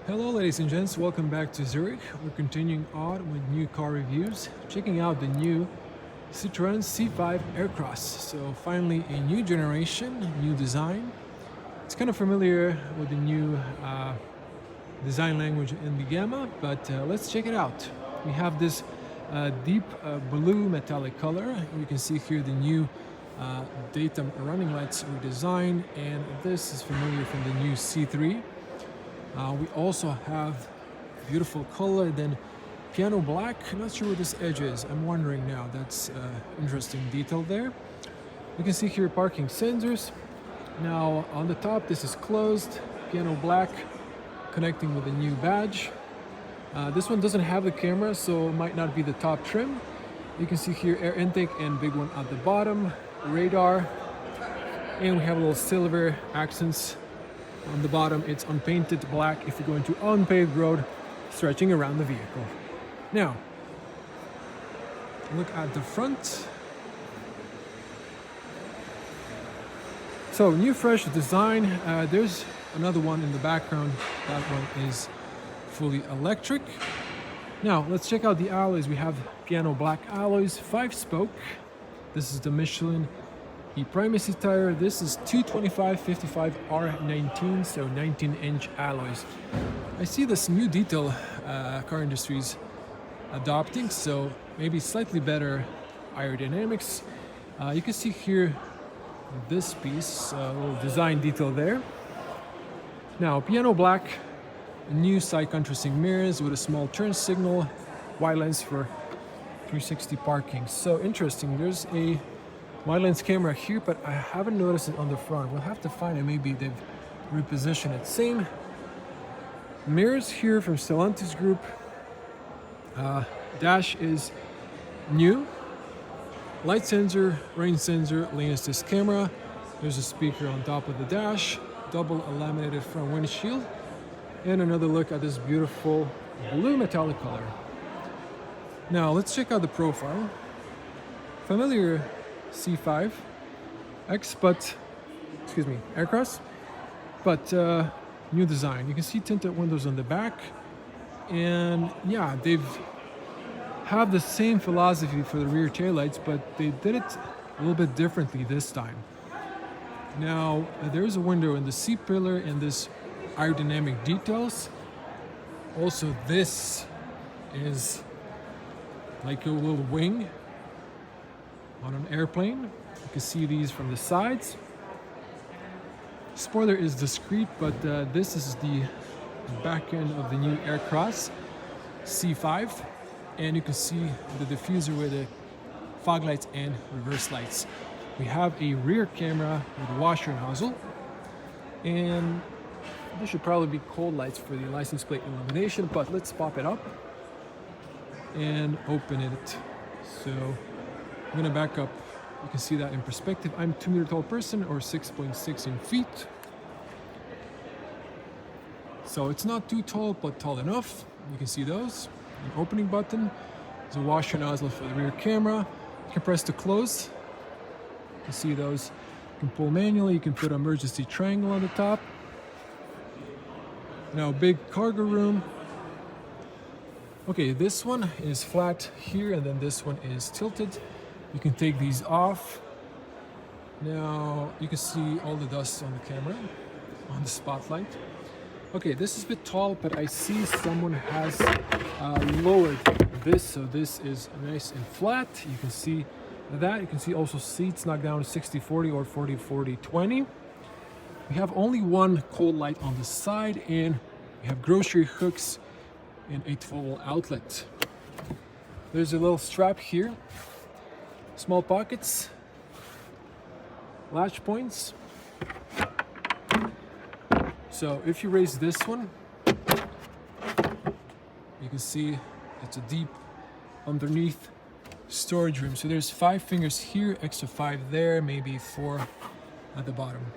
Hello ladies and gents, welcome back to Zurich. We're continuing on with new car reviews, checking out the new Citroen C5 Aircross. So finally a new generation, new design. It's kind of familiar with the new design language in the Gamma, but let's check it out. We have this deep blue metallic color. You can see here the new daytime running lights redesigned, and this is familiar from the new C3. We also have beautiful color, then piano black. Not sure what this edge is. I'm wondering now. That's interesting detail there. You can see here parking sensors. Now on the top, this is closed, piano black, connecting with the new badge. This one doesn't have the camera, so it might not be the top trim. You can see here air intake and big one at the bottom, radar, and we have a little silver accents. On the bottom, it's unpainted black if you're going to unpaved road, stretching around the vehicle. Now, look at the front. So, new fresh design. There's another one in the background. That one is fully electric. Now, let's check out the alloys. We have piano black alloys, 5-spoke. This is the Michelin primacy tire. This is 225/55 R19, so 19-inch alloys. I see this new detail car industry's adopting, so maybe slightly better aerodynamics. You can see here this piece, a little design detail there. Now, piano black, new side contrasting mirrors with a small turn signal, wide lens for 360 parking. So interesting. There's a wide lens camera here, but I haven't noticed it on the front. We'll have to find it. Maybe they've repositioned it. Same mirrors here from Stellantis Group. Dash is new. Light sensor, rain sensor, lane assist camera. There's a speaker on top of the dash. Double laminated front windshield. And another look at this beautiful blue metallic color. Now let's check out the profile. Familiar C5 X, but Aircross, but new design. You can see tinted windows on the back, and yeah, they've have the same philosophy for the rear taillights, but they did it a little bit differently this time. Now there's a window in the seat pillar and this aerodynamic details. Also, this is like a little wing on an airplane. You can see these from the sides. Spoiler is discreet, but this is the back end of the new Aircross C5, and you can see the diffuser with the fog lights and reverse lights. We have a rear camera with a washer nozzle, and there should probably be cold lights for the license plate illumination, but let's pop it up and open it. So I'm gonna back up. You can see that in perspective. I'm 2-meter tall person, or 6.6 in feet. So it's not too tall, but tall enough. You can see those. An opening button. There's a washer nozzle for the rear camera. You can press to close. You can see those. You can pull manually. You can put an emergency triangle on the top. Now, big cargo room. Okay, this one is flat here, and then this one is tilted. You can take these off. Now you can see all the dust on the camera, on the spotlight. Okay, this is a bit tall, but I see someone has lowered this, so this is nice and flat. You can see that. You can see also seats knocked down to 60/40 or 40/40/20. We have only one cold light on the side, and we have grocery hooks and a 12-volt outlet. There's a little strap here. Small pockets, latch points. So if you raise this one, you can see it's a deep underneath storage room. So there's 5 fingers here, extra 5 there, maybe 4 at the bottom.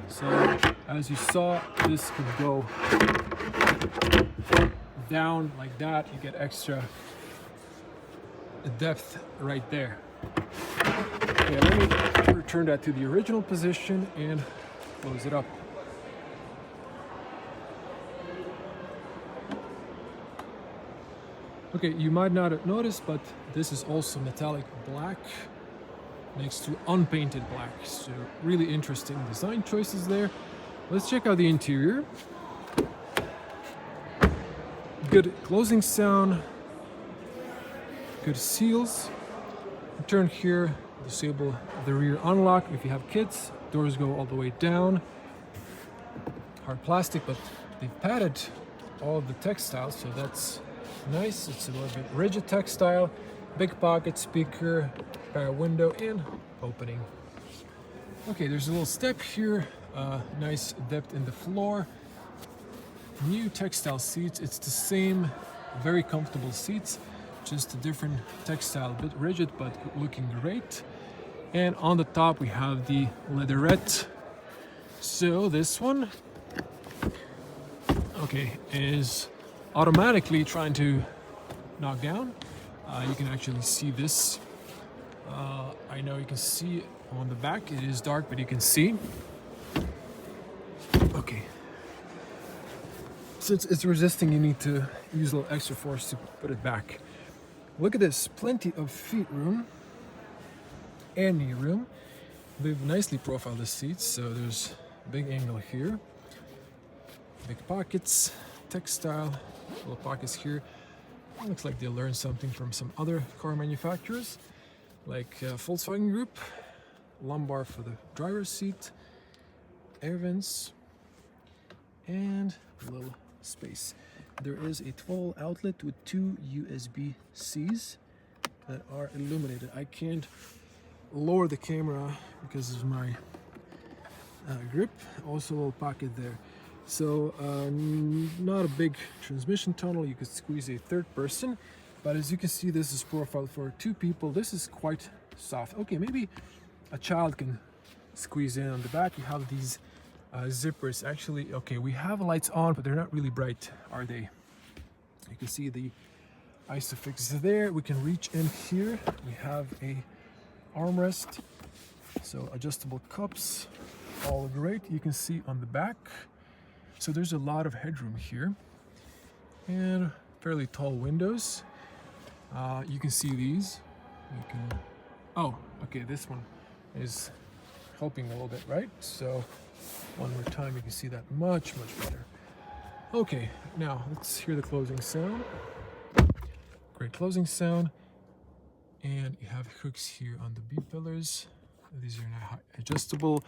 So as you saw, this could go down like that. You get extra depth right there. Okay, let me return that to the original position and close it up. Okay, you might not have noticed, but this is also metallic black next to unpainted black. So really interesting design choices there. Let's check out the interior. Good closing sound, good seals. Turn here, disable the rear unlock. If you have kids, doors go all the way down. Hard plastic, but they've padded all of the textiles, so that's nice. It's a little bit rigid textile. Big pocket, speaker, power window, and opening. Okay, there's a little step here. Nice depth in the floor. New textile seats. It's the same, very comfortable seats, just a different textile, a bit rigid, but looking great. And on the top we have the leatherette. So this one, okay, is automatically trying to knock down. You can actually see this. I know you can see on the back, it is dark, but you can see. Okay. Since it's resisting, you need to use a little extra force to put it back. Look at this, plenty of feet room and knee room. They've nicely profiled the seats, so there's a big angle here. Big pockets, textile, little pockets here. It looks like they learned something from some other car manufacturers, like Volkswagen Group. Lumbar for the driver's seat, air vents, and a little space. There is a 12 outlet with 2 USB-Cs that are illuminated. I can't lower the camera because of my grip. Also a little pocket there. So not a big transmission tunnel. You could squeeze a third person, but as you can see, this is profiled for 2 people. This is quite soft. Okay, maybe a child can squeeze in. On the back you have these zippers. Actually, okay, we have lights on, but they're not really bright, are they? You can see the isofix there. We can reach in here. We have a armrest, so adjustable cups, all great. You can see on the back, so there's a lot of headroom here and fairly tall windows. You can see these. You can, oh, okay, this one is helping a little bit, right? So one more time, you can see that much better. Okay, now let's hear the closing sound. Great closing sound. And you have hooks here on the B-pillars. These are now adjustable.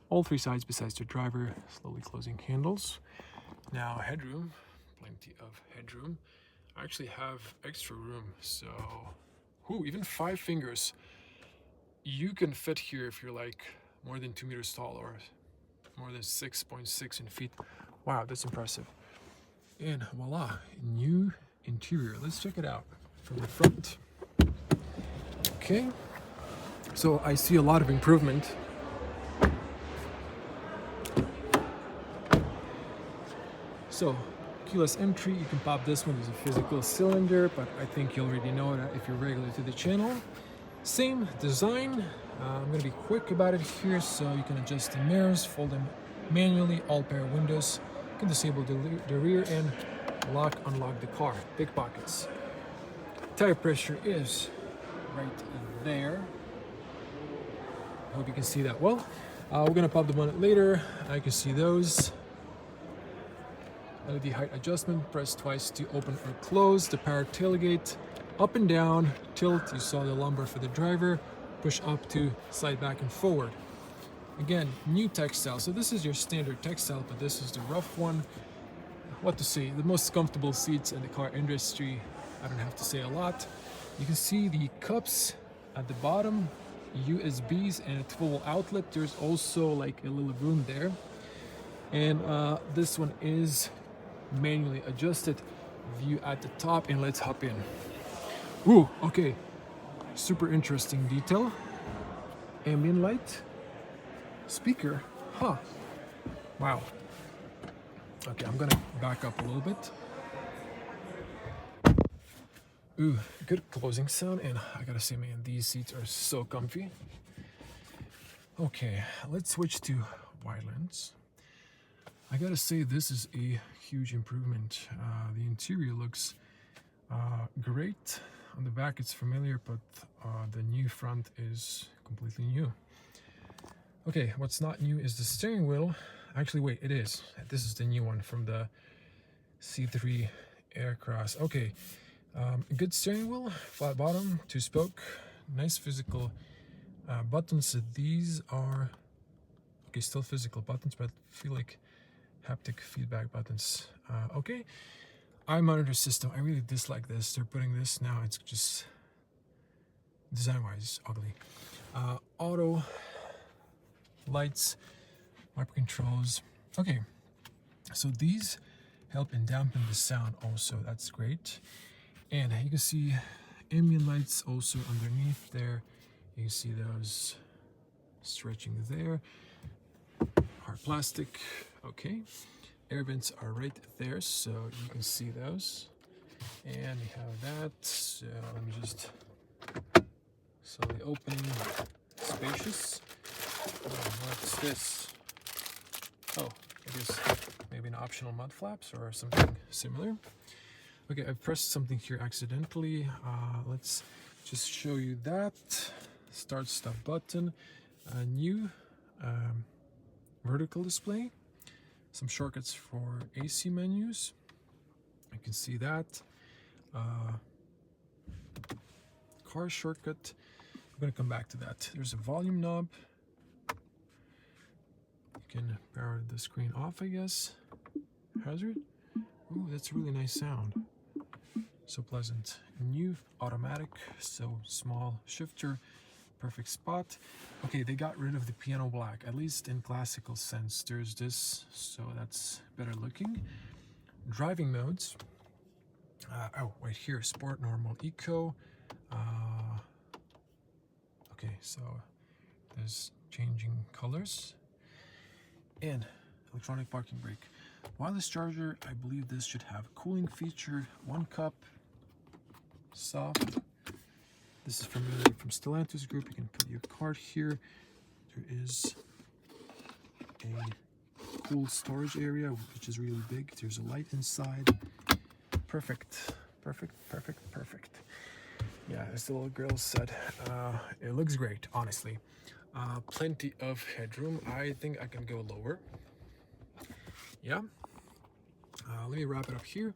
All 3 sides besides the driver, slowly closing handles. Now headroom, plenty of headroom. I actually have extra room, so even 5 fingers. You can fit here if you're like more than 2 meters tall or more than 6.6 in feet. Wow, that's impressive. And voila, new interior. Let's check it out from the front. Okay, so I see a lot of improvement. So keyless entry, you can pop this one. There's a physical cylinder, but I think you already know that if you're regular to the channel. Same design. I'm going to be quick about it here, so you can adjust the mirrors, fold them manually, all pair windows. You can disable the rear and lock, unlock the car. Big pockets. Tire pressure is right there. Hope you can see that well. We're going to pop the bonnet later. I can see those. LED height adjustment, press twice to open or close. The power tailgate, up and down, tilt, you saw the lumbar for the driver, push up to slide back and forward. Again, new textile. So this is your standard textile, but this is the rough one. What to say, the most comfortable seats in the car industry. I don't have to say a lot. You can see the cups at the bottom, USBs and a 12 outlet. There's also like a little room there. And this one is manually adjusted. View at the top, and let's hop in. Ooh, okay, super interesting detail. Ambient light, speaker, wow. Okay, I'm gonna back up a little bit. Ooh, good closing sound, and I gotta say, man, these seats are so comfy. Okay, let's switch to wide lens. I gotta say, this is a huge improvement. The interior looks Great. On the back it's familiar, but the new front is completely new. Okay, what's not new is the steering wheel. Actually, wait, it is. This is the new one from the C5 Aircross. Okay, good steering wheel, flat bottom, 2-spoke, nice physical buttons. So these are, okay, still physical buttons, but feel like haptic feedback buttons. Okay, eye monitor system. I really dislike this. They're putting this now. It's just design-wise ugly. Auto lights, wiper controls. Okay, so these help in dampen the sound also. That's great. And you can see ambient lights also underneath there. You can see those stretching there. Hard plastic. Okay, air vents are right there, so you can see those. And we have that. So let me just slowly open. Spacious. What's this? Oh, it is maybe an optional mud flaps or something similar. Okay, I pressed something here accidentally. Let's just show you that. Start stop button. A new vertical display. Some shortcuts for AC menus. You can see that. Car shortcut. I'm going to come back to that. There's a volume knob. You can power the screen off, I guess. Hazard. Ooh, that's a really nice sound. So pleasant. New automatic, so small shifter, perfect spot. Okay, they got rid of the piano black, at least in classical sense. There's this, so that's better looking. Driving modes. Oh, right here, sport, normal, eco. Okay, so there's changing colors. And electronic parking brake. Wireless charger, I believe this should have a cooling feature. 1 cup, soft. This is familiar from Stellantis Group. You can put your card here. There is a cool storage area, which is really big. There's a light inside. Perfect, perfect, perfect, perfect. Yeah, as the little girl said, it looks great, honestly. Plenty of headroom. I think I can go lower. Yeah. Let me wrap it up here.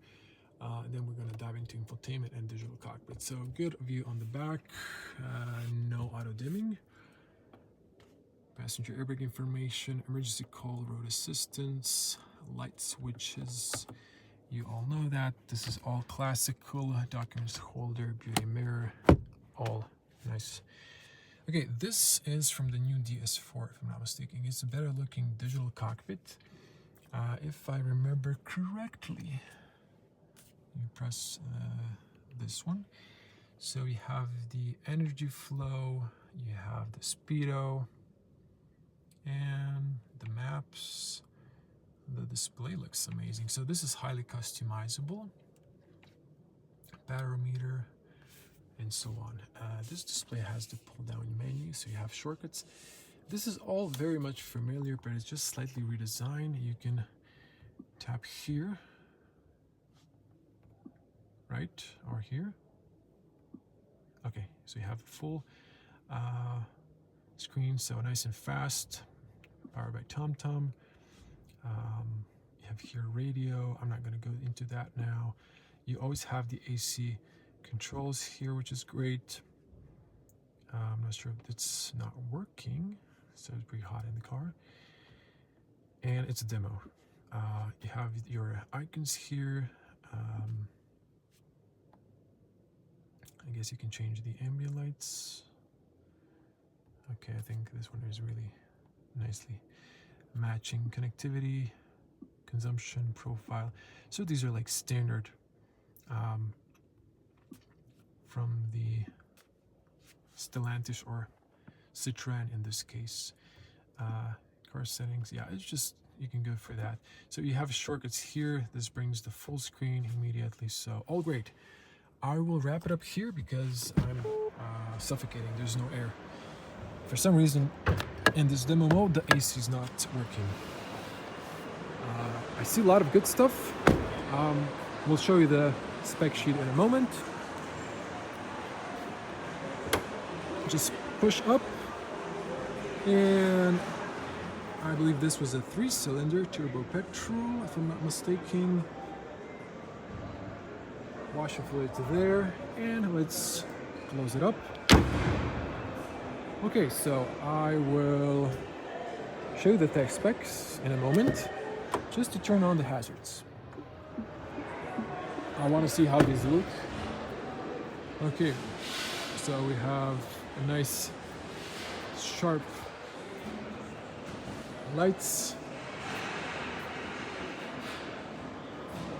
And then we're going to dive into infotainment and digital cockpit. So good view on the back. No auto dimming. Passenger airbag information, emergency call, road assistance, light switches. You all know that. This is all classical. Documents holder, beauty mirror, all nice. Okay, this is from the new DS4, if I'm not mistaken. It's a better looking digital cockpit. If I remember correctly, you press this one. So you have the energy flow, you have the speedo, and the maps. The display looks amazing. So this is highly customizable. Barometer, and so on. This display has the pull-down menu, so you have shortcuts. This is all very much familiar, but it's just slightly redesigned. You can tap here, right, or here. Okay, so you have the full screen, so nice and fast. Powered by TomTom. You have here radio. I'm not going to go into that now. You always have the AC controls here, which is great. I'm not sure if it's not working, so it's pretty hot in the car. And it's a demo. You have your icons here. I guess you can change the ambient lights. Okay, I think this one is really nicely matching. Connectivity, consumption profile. So these are like standard from the Stellantis or Citroen in this case. Car settings, yeah, it's just, you can go for that. So you have shortcuts here. This brings the full screen immediately, so all great. I will wrap it up here because I'm suffocating. There's no air. For some reason, in this demo mode, the AC is not working. I see a lot of good stuff. We'll show you the spec sheet in a moment. Just push up, and I believe this was a 3-cylinder turbo petrol, if I'm not mistaken. Washer fluid to there, and let's close it up. Okay, so I will show you the tech specs in a moment, just to turn on the hazards. I want to see how these look. Okay, so we have a nice sharp lights.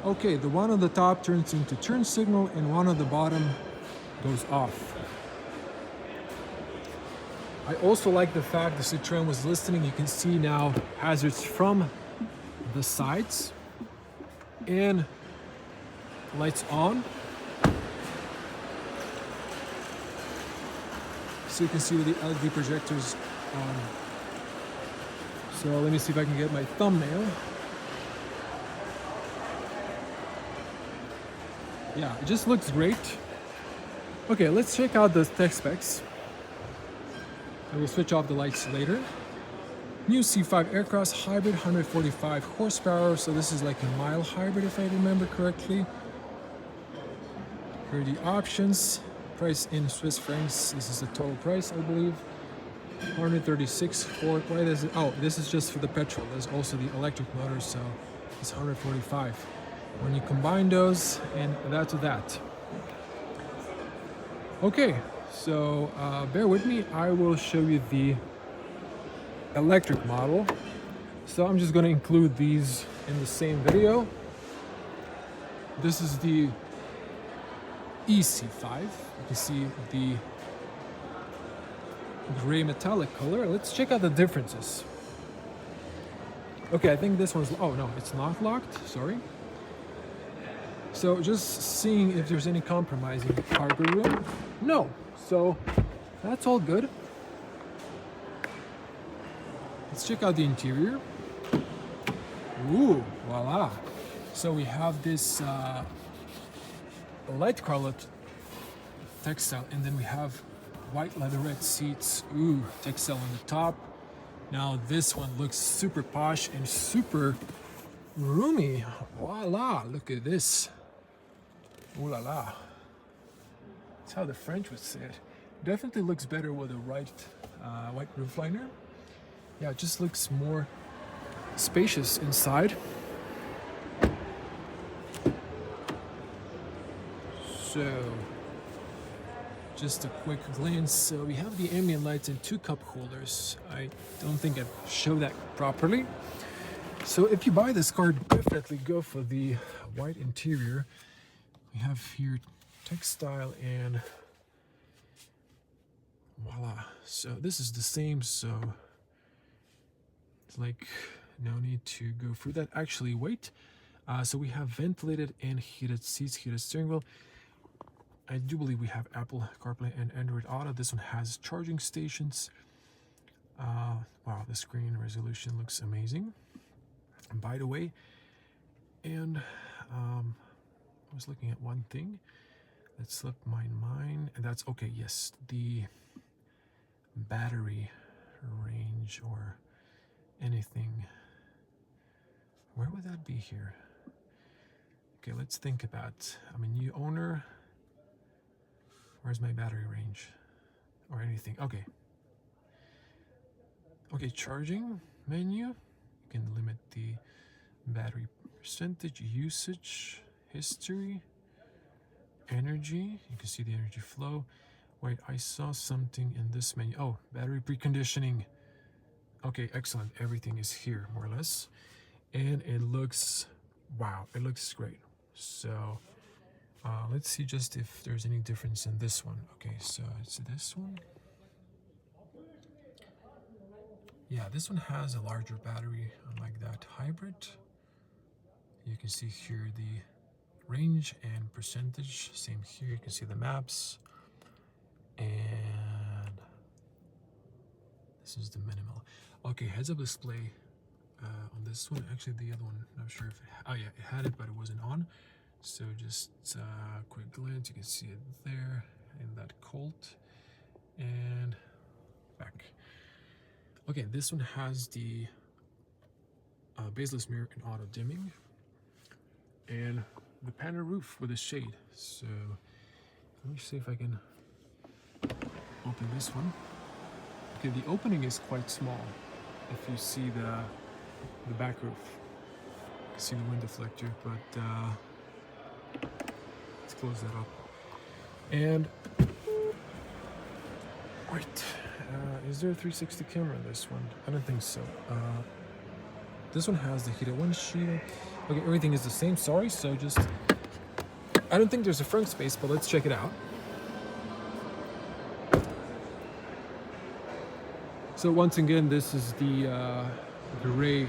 Okay, the one on the top turns into turn signal and one on the bottom goes off. I also like the fact the Citroen was listening. You can see now hazards from the sides, and lights on. So you can see with the LED projectors on. So let me see if I can get my thumbnail. Yeah, it just looks great. Okay, let's check out the tech specs. I will switch off the lights later. New C5 Aircross hybrid, 145 horsepower. So this is like a mild hybrid if I remember correctly. Here are the options. Price in Swiss francs. This is the total price, I believe. 136 for, why is it? Oh, this is just for the petrol. There's also the electric motor, so it's 145. When you combine those, and that's that. Okay, so bear with me. I will show you the electric model. So I'm just going to include these in the same video. This is the EC5. You can see the gray metallic color. Let's check out the differences. Okay, I think this one's, oh no, it's not locked, sorry. So just seeing if there's any compromising cargo room. No, so that's all good. Let's check out the interior. Ooh, voila. So we have this light colored textile, and then we have white leatherette seats. Ooh, textile on the top. Now this one looks super posh and super roomy. Voila, look at this. Ooh la la. That's how the French would say it. Definitely looks better with a white roof liner. Yeah, it just looks more spacious inside. So, just a quick glance. So we have the ambient lights and 2 cup holders. I don't think I showed that properly. So if you buy this car, definitely go for the white interior. We have here textile and voila. So this is the same, so it's like no need to go through that. Actually, wait. So we have ventilated and heated seats, heated steering wheel. I do believe we have Apple CarPlay and Android Auto. This one has charging stations. Wow, the screen resolution looks amazing. And by the way, and I was looking at one thing that slipped my mind, and that's okay. Yes, the battery range or anything. Where would that be here? Okay, let's think about. I'm a new owner. Where's my battery range or anything? Okay. Okay, charging menu. You can limit the battery percentage, usage, history, energy. You can see the energy flow. Wait, I saw something in this menu. Oh, battery preconditioning. Okay, excellent. Everything is here, more or less. And it looks, wow, it looks great. So let's see just if there's any difference in this one. Okay, so it's this one. Yeah, this one has a larger battery, unlike that hybrid. You can see here the range and percentage. Same here, you can see the maps. And this is the minimal. Okay, heads-up display on this one. Actually, the other one, not sure if it, oh yeah, it had it, but it wasn't on. So just a quick glance, you can see it there in that Colt and back. Okay, this one has the baseless mirror and auto dimming and the panel roof with a shade. So let me see if I can open this one. Okay, the opening is quite small. If you see the back roof, you can see the wind deflector, but let's close that up. And wait, is there a 360 camera in this one? I don't think so. This one has the heated windshield. Okay, everything is the same, sorry, so just, I don't think there's a front space, but let's check it out. So once again, this is the gray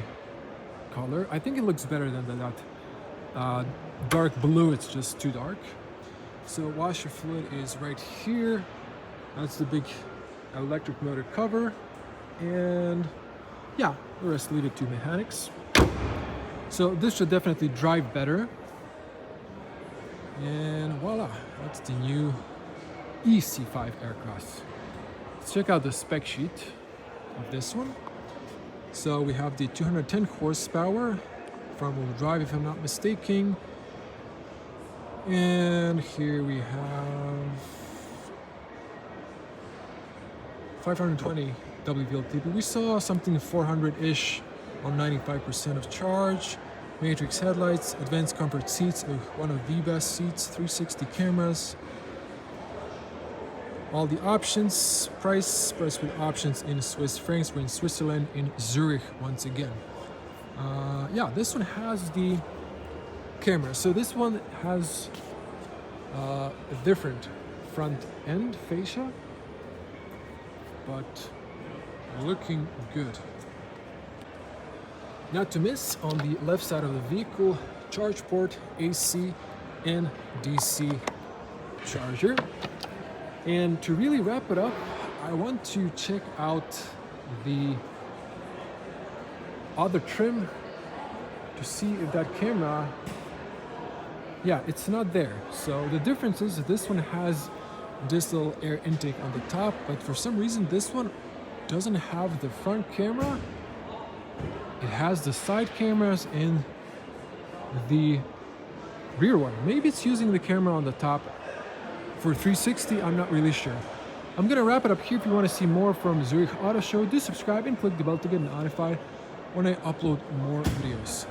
color. I think it looks better than that dark blue, it's just too dark. So washer fluid is right here. That's the big electric motor cover. And yeah, the rest leave it to mechanics. So this should definitely drive better. And voila, that's the new C5 Aircross. Let's check out the spec sheet of this one. So we have the 210 horsepower, front wheel drive if I'm not mistaken. And here we have 520 WVLT, but we saw something 400-ish on 95% of charge. Matrix headlights, advanced comfort seats, one of the best seats, 360 cameras. All the options, price with options in Swiss francs. We're in Switzerland, in Zurich once again. Yeah, this one has the camera. So this one has a different front end fascia, but looking good. Not to miss, on the left side of the vehicle, charge port, AC and DC charger. And to really wrap it up, I want to check out the other trim to see if that camera, yeah, it's not there. So the difference is that this one has this little air intake on the top, but for some reason this one doesn't have the front camera. It has the side cameras and the rear one. Maybe it's using the camera on the top for 360, I'm not really sure. I'm gonna wrap it up here. If you want to see more from Zurich Auto Show, do subscribe and click the bell to get notified when I upload more videos.